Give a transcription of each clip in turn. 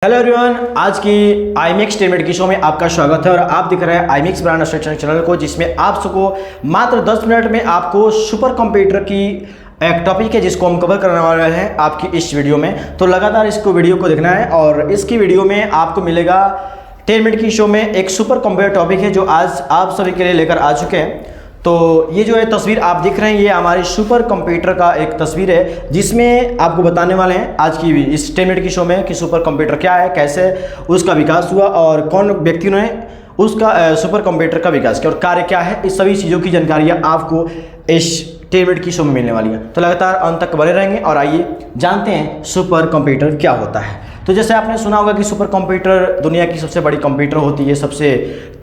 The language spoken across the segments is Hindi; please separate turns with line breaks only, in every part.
हेलो एवरीवन, आज की IMEX टेलमेट की शो में आपका स्वागत है और आप दिख रहे हैं IMEX ब्रांड इंस्ट्रक्शन चैनल को, जिसमें आप सबको मात्र 10 मिनट में आपको सुपर कंप्यूटर की एक टॉपिक है जिसको हम कवर करने वाले हैं आपकी इस वीडियो में। तो लगातार इसको वीडियो को देखना है और इसकी वीडियो में आपको मिलेगा 10 मिनट की शो में एक सुपर कंप्यूटर टॉपिक है जो आज आप सभी के लिए लेकर आ चुके हैं। तो ये जो है तस्वीर आप देख रहे हैं, ये हमारी सुपर कंप्यूटर का एक तस्वीर है जिसमें आपको बताने वाले हैं आज की इस 10 मिनट की शो में कि सुपर कंप्यूटर क्या है, कैसे उसका विकास हुआ और कौन व्यक्ति ने उसका सुपर कंप्यूटर का विकास किया और कार्य क्या है। इस सभी चीज़ों की जानकारियाँ आपको इस 10 मिनट की शो में मिलने वाली है। तो लगातार अंत तक बने रहेंगे और आइए जानते हैं सुपर कंप्यूटर क्या होता है। तो जैसे आपने सुना होगा कि सुपर कंप्यूटर दुनिया की सबसे बड़ी कंप्यूटर होती है, सबसे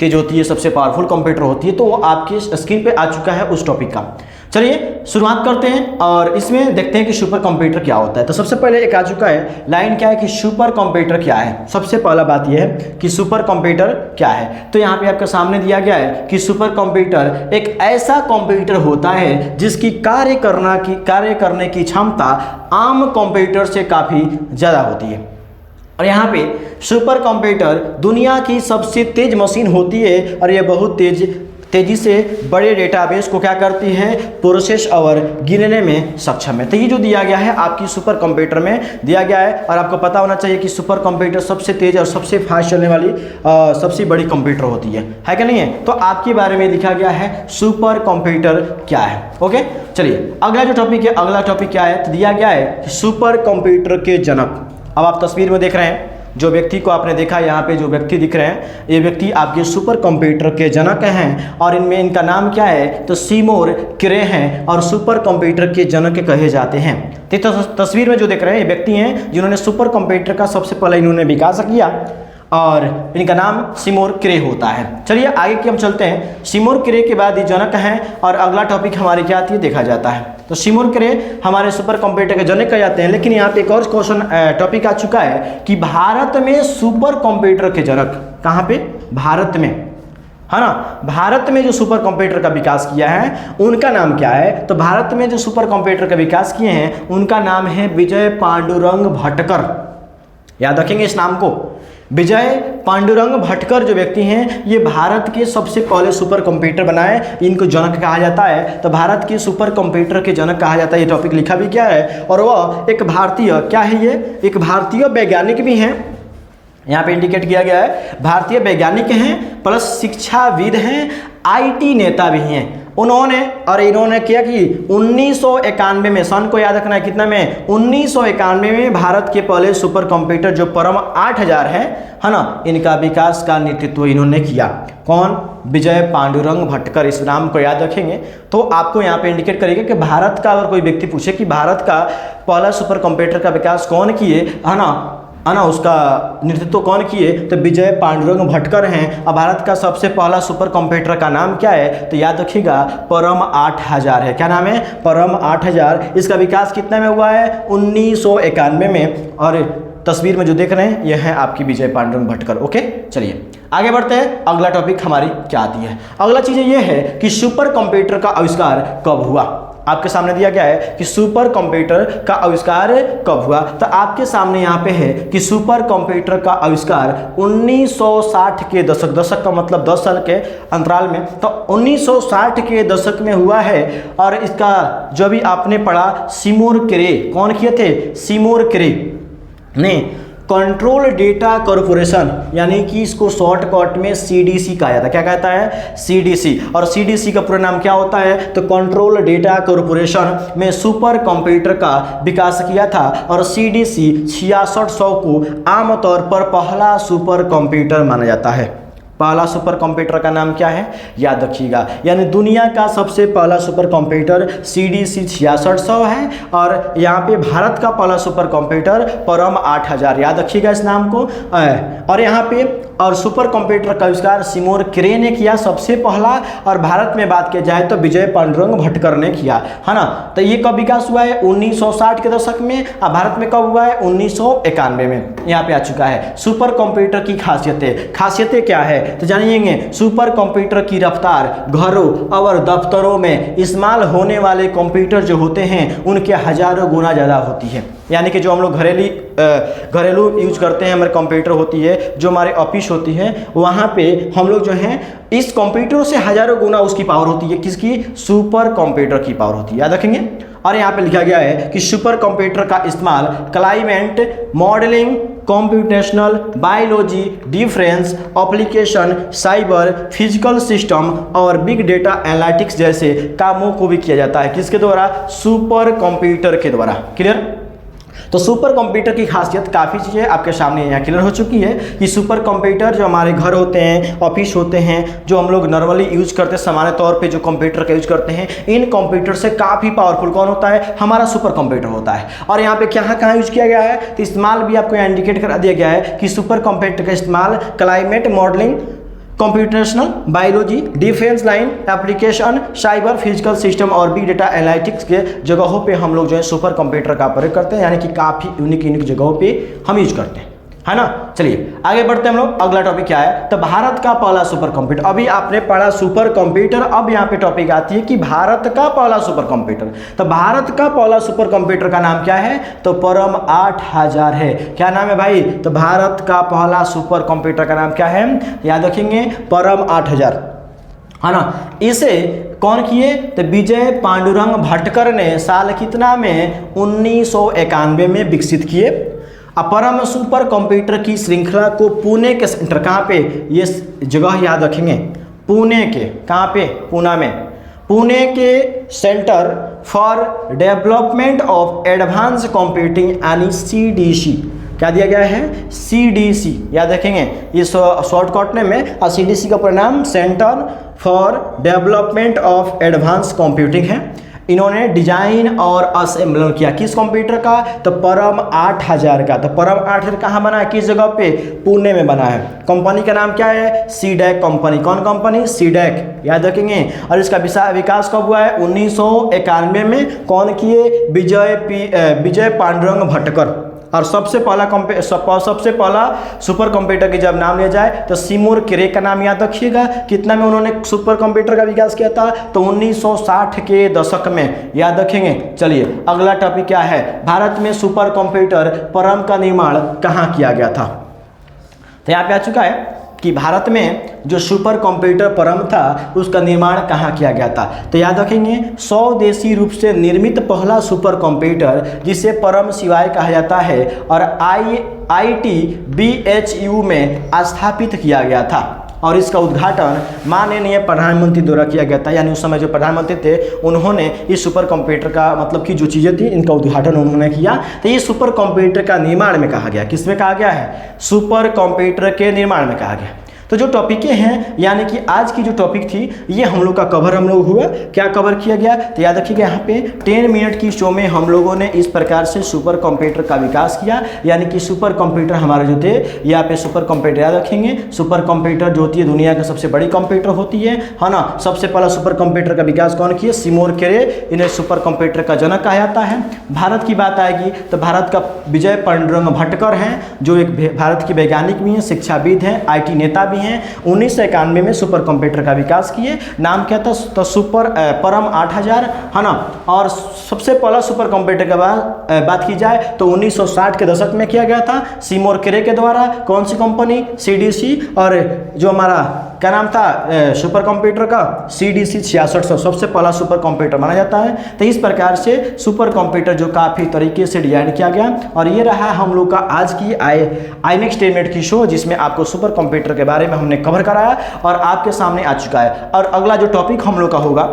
तेज होती है, सबसे पावरफुल कंप्यूटर होती है। तो वो आपकी स्क्रीन पे आ चुका है उस टॉपिक का। चलिए शुरुआत करते हैं और इसमें देखते हैं कि सुपर कंप्यूटर क्या होता है। तो सबसे पहले एक आ चुका है लाइन, क्या है कि सुपर कंप्यूटर क्या है। सबसे पहला बात यह है कि सुपर कंप्यूटर क्या है। तो यहाँ पे आपके सामने दिया गया है कि सुपर कंप्यूटर एक ऐसा कंप्यूटर होता है जिसकी कार्य करने की क्षमता आम कंप्यूटर से काफ़ी ज़्यादा होती है। और यहाँ पे सुपर कंप्यूटर दुनिया की सबसे तेज मशीन होती है और ये बहुत तेजी से बड़े डेटाबेस को क्या करती है, प्रोसेस और गिनने में सक्षम है। तो ये जो दिया गया है आपकी सुपर कंप्यूटर में दिया गया है और आपको पता होना चाहिए कि सुपर कंप्यूटर सबसे तेज और सबसे फास्ट चलने वाली सबसे बड़ी कंप्यूटर होती है कि नहीं है। तो आपके बारे में लिखा गया है सुपर कंप्यूटर क्या है। ओके, चलिए अगला जो टॉपिक है, अगला टॉपिक क्या है तो दिया गया है सुपर कंप्यूटर के जनक। अब आप तस्वीर में देख रहे हैं जो व्यक्ति को आपने देखा, यहाँ पे जो व्यक्ति दिख रहे हैं ये व्यक्ति आपके सुपर कंप्यूटर के जनक हैं और इनका नाम क्या है तो सीमोर क्रे हैं और सुपर कंप्यूटर के जनक कहे जाते हैं। तो तस्वीर में जो देख रहे हैं ये व्यक्ति हैं जिन्होंने सुपर कंप्यूटर का सबसे पहले इन्होंने विकास किया और इनका नाम सीमोर क्रे होता है। चलिए आगे की हम चलते हैं। सीमोर क्रे के बाद ये जनक हैं और अगला टॉपिक हमारी क्या आती है देखा जाता है। तो सीमोर क्रे हमारे सुपर कंप्यूटर के जनक कहे जाते हैं। लेकिन यहाँ पे एक और क्वेश्चन टॉपिक आ चुका है कि भारत में सुपर कंप्यूटर के जनक कहाँ पे, भारत में है ना। भारत में जो सुपर कंप्यूटर का विकास किया है उनका नाम क्या है तो भारत में जो सुपर कंप्यूटर का विकास किए हैं उनका नाम है विजय पांडुरंग भटकर। याद रखेंगे इस नाम को, विजय पांडुरंग भटकर जो व्यक्ति हैं ये भारत के सबसे पहले सुपर कंप्यूटर बनाए, इनको जनक कहा जाता है। तो भारत के सुपर कंप्यूटर के जनक कहा जाता है। ये टॉपिक लिखा भी क्या है और वह एक भारतीय क्या है, ये एक भारतीय वैज्ञानिक भी हैं। यहाँ पे इंडिकेट किया गया है भारतीय वैज्ञानिक हैं प्लस शिक्षाविद हैं, IT नेता भी हैं इन्होंने क्या कि 1991 में, सन को याद रखना है कितना में, 1991 में भारत के पहले सुपर कंप्यूटर जो परम 8000 है ना, इनका विकास का नेतृत्व इन्होंने किया। कौन, विजय पांडुरंग भटकर। इस नाम को याद रखेंगे तो आपको यहाँ पे इंडिकेट करेगा कि भारत का अगर कोई व्यक्ति पूछे कि भारत का पहला सुपर कंप्यूटर का विकास कौन किए है ना, उसका नेतृत्व कौन किए तो विजय पांडुरंग भटकर हैं। और भारत का सबसे पहला सुपर कंप्यूटर का नाम क्या है तो याद रखिएगा परम 8000 है। क्या नाम है, परम 8000। इसका विकास कितने में हुआ है 1991 में और तस्वीर में जो देख रहे हैं यह है आपकी विजय पांडुरंग भटकर। ओके, चलिए आगे बढ़ते हैं। अगला टॉपिक हमारी क्या आती है। अगला चीज़ ये है कि सुपर कंप्यूटर का आविष्कार कब हुआ। आपके सामने दिया गया है कि सुपर कंप्यूटर का आविष्कार कब हुआ। तो आपके सामने यहाँ पे है कि सुपर कंप्यूटर का आविष्कार 1960 के दशक का मतलब 10 साल के अंतराल में, तो 1960 के दशक में हुआ है। और इसका जो भी आपने पढ़ा सीमोर क्रे, कौन किए थे, सीमोर क्रे ने कंट्रोल डेटा कॉरपोरेशन, यानी कि इसको शॉर्टकट में CDC कहा जाता है। क्या कहता है, CDC। और CDC का पूरा नाम क्या होता है तो कंट्रोल डेटा कॉरपोरेशन में सुपर कंप्यूटर का विकास किया था और CDC 6600 को आमतौर पर पहला सुपर कंप्यूटर माना जाता है। पहला सुपर कंप्यूटर का नाम क्या है याद रखिएगा, यानी दुनिया का सबसे पहला सुपर कंप्यूटर CDC 6600 है और यहाँ पे भारत का पहला सुपर कंप्यूटर परम 8000, याद रखिएगा इस नाम को। और यहाँ पे और सुपर कंप्यूटर का आविष्कार सीमोर क्रे ने किया सबसे पहला, और भारत में बात की जाए तो विजय पांडुरंग भटकर ने किया, है ना। तो ये कब विकास हुआ है 1960 के दशक में, और भारत में कब हुआ है 1991 में। यहाँ पे आ चुका है सुपर कंप्यूटर की खासियतें क्या है तो जानिएंगे सुपर कंप्यूटर की रफ्तार घरों और दफ्तरों में इस्तेमाल होने वाले कंप्यूटर जो होते हैं उनके हजारों गुना ज़्यादा होती है। यानी कि जो हम लोग घरेलू यूज करते हैं, हमारे कंप्यूटर होती है, जो हमारे ऑफिस होती है, वहाँ पे हम लोग जो हैं इस कंप्यूटर से हजारों गुना उसकी पावर होती है। किसकी? सुपर कंप्यूटर की पावर होती है। याद रखेंगे। और यहाँ पे लिखा गया है कि सुपर कंप्यूटर का इस्तेमाल climate modelling, computational biology, difference application, cyber physical system और बिग डेटा एनालिटिक्स जैसे कामों को भी किया जाता है। किसके द्वारा? सुपर कंप्यूटर के द्वारा। क्लियर? तो सुपर कंप्यूटर की खासियत काफ़ी चीज़ें आपके सामने यहाँ क्लियर हो चुकी है कि सुपर कंप्यूटर जो हमारे घर होते हैं, ऑफिस होते हैं, जो हम लोग नॉर्मली यूज करते हैं सामान्य तौर पे जो कंप्यूटर का यूज करते हैं, इन कंप्यूटर से काफ़ी पावरफुल कौन होता है? हमारा सुपर कंप्यूटर होता है। और यहाँ पे कहाँ यूज किया गया है तो इस्तेमाल भी आपको यहाँ इंडिकेट करा दिया गया है कि सुपर कंप्यूटर का इस्तेमाल climate modelling, computational biology, defence line application, cyber physical system और बिग डेटा एनालिटिक्स के जगहों पे हम लोग जो है सुपर कंप्यूटर का प्रयोग करते हैं। यानी कि काफ़ी यूनिक जगहों पे हम यूज करते हैं, है ना। चलिए आगे बढ़ते हैं हम लोग। अगला टॉपिक क्या है तो भारत का पहला सुपर कंप्यूटर। अभी आपने पढ़ा सुपर कंप्यूटर, अब यहाँ पे टॉपिक आती है कि भारत का पहला सुपर कंप्यूटर। तो भारत का पहला सुपर कंप्यूटर का नाम क्या है तो परम 8000 है। क्या नाम है भाई? तो भारत का पहला सुपर कंप्यूटर का नाम क्या है? याद रखेंगे, परम 8000, है ना। इसे कौन किए तो विजय पांडुरंग भटकर ने साल कितना में 1991 में विकसित किए। परम सुपर कंप्यूटर की श्रृंखला को पुणे के सेंटर, कहाँ पे? ये जगह याद रखेंगे, पुणे के, कहाँ पे? पूना में, पुणे के centre for development of advance computing यानी CDC, क्या दिया गया है? CDC, याद रखेंगे। ये शॉर्टकट में और CDC का परिणाम centre for development of advance computing है। इन्होंने डिजाइन और असेंबल किया किस कंप्यूटर का तो परम 8000 का। तो परम 8000 कहाँ बना है? किस जगह पे? पुणे में बना है। कंपनी का नाम क्या है? CDAC company. कौन कंपनी? सीडैक, याद रखेंगे। और इसका विकास कब हुआ है? 1991 में। कौन किए? विजय पांडुरंग भटकर। और सबसे पहला सुपर कंप्यूटर की जब नाम लिया जाए तो सिमोर क्रे का नाम याद रखिएगा। कितना में उन्होंने सुपर कंप्यूटर का विकास किया था तो 1960 के दशक में, याद रखेंगे। चलिए अगला टॉपिक क्या है? भारत में सुपर कंप्यूटर परम का निर्माण कहाँ किया गया था। तो यहाँ पे आ चुका है कि भारत में जो सुपर कंप्यूटर परम था उसका निर्माण कहाँ किया गया था। तो याद रखेंगे स्वदेशी रूप से निर्मित पहला सुपर कंप्यूटर जिसे परम शिवाय कहा जाता है और IIT-BHU में स्थापित किया गया था। और इसका उद्घाटन माननीय प्रधानमंत्री द्वारा किया गया था। यानी उस समय जो प्रधानमंत्री थे उन्होंने इस सुपर कंप्यूटर का मतलब कि जो चीज़ें थी इनका उद्घाटन उन्होंने किया। तो ये सुपर कंप्यूटर का निर्माण में कहा गया। किसमें कहा गया है? सुपर कंप्यूटर के निर्माण में कहा गया। तो जो टॉपिकें हैं यानी कि आज की जो टॉपिक थी ये हम लोग का कवर हम लोग हुआ। क्या कवर किया गया तो याद रखिएगा यहाँ पे 10 मिनट की शो में हम लोगों ने इस प्रकार से सुपर कंप्यूटर का विकास किया। यानी कि सुपर कंप्यूटर हमारे जो थे यहाँ पे सुपर कंप्यूटर याद रखेंगे। सुपर कंप्यूटर जो होती है दुनिया की सबसे बड़ी कंप्यूटर होती है ना। सबसे पहला सुपर कंप्यूटर का विकास कौन किया? सिमोर क्रे। इन्हें सुपर कंप्यूटर का जनक कहा जाता है। भारत की बात आएगी तो भारत का विजय पांडुरंग भटकर हैं जो एक भारत के वैज्ञानिक भी हैं, शिक्षाविद हैं, IT नेता भी हैं। 1991 में सुपर कंप्यूटर का विकास किए। नाम क्या था तो परम 8000, है ना। और सबसे पहला सुपर कंप्यूटर के बात की जाए तो 1960 के दशक में किया गया था सिमोर क्रे के द्वारा। कौन सी कंपनी? CDC। और जो हमारा क्या नाम था सुपर कंप्यूटर का? CDC 6600 सबसे पहला सुपर कंप्यूटर माना जाता है। तो इस प्रकार से सुपर कंप्यूटर जो काफ़ी तरीके से डिजाइन किया गया। और ये रहा हम लोग का आज की IMAX 10 मिनट की शो जिसमें आपको सुपर कंप्यूटर के बारे में हमने कवर कराया और आपके सामने आ चुका है। और अगला जो टॉपिक हम लोग का होगा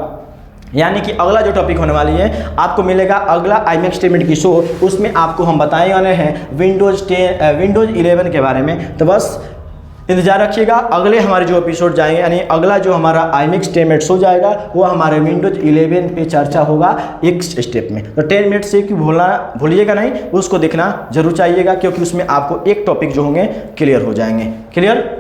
यानी कि अगला जो टॉपिक होने वाली है आपको मिलेगा अगला IMAX 10 मिनट की शो। उसमें आपको हम बताने वाले हैं विंडोज़ 11 के बारे में। तो बस इंतजार रखिएगा। अगले हमारे जो एपिसोड जाएंगे यानी अगला जो हमारा IMAX 10 मिनट शो जाएगा वो हमारे विंडोज 11 पे चर्चा होगा एक स्टेप में। तो 10 मिनट से भूलिएगा नहीं, उसको देखना जरूर चाहिएगा क्योंकि उसमें आपको एक टॉपिक जो होंगे क्लियर हो जाएंगे। क्लियर?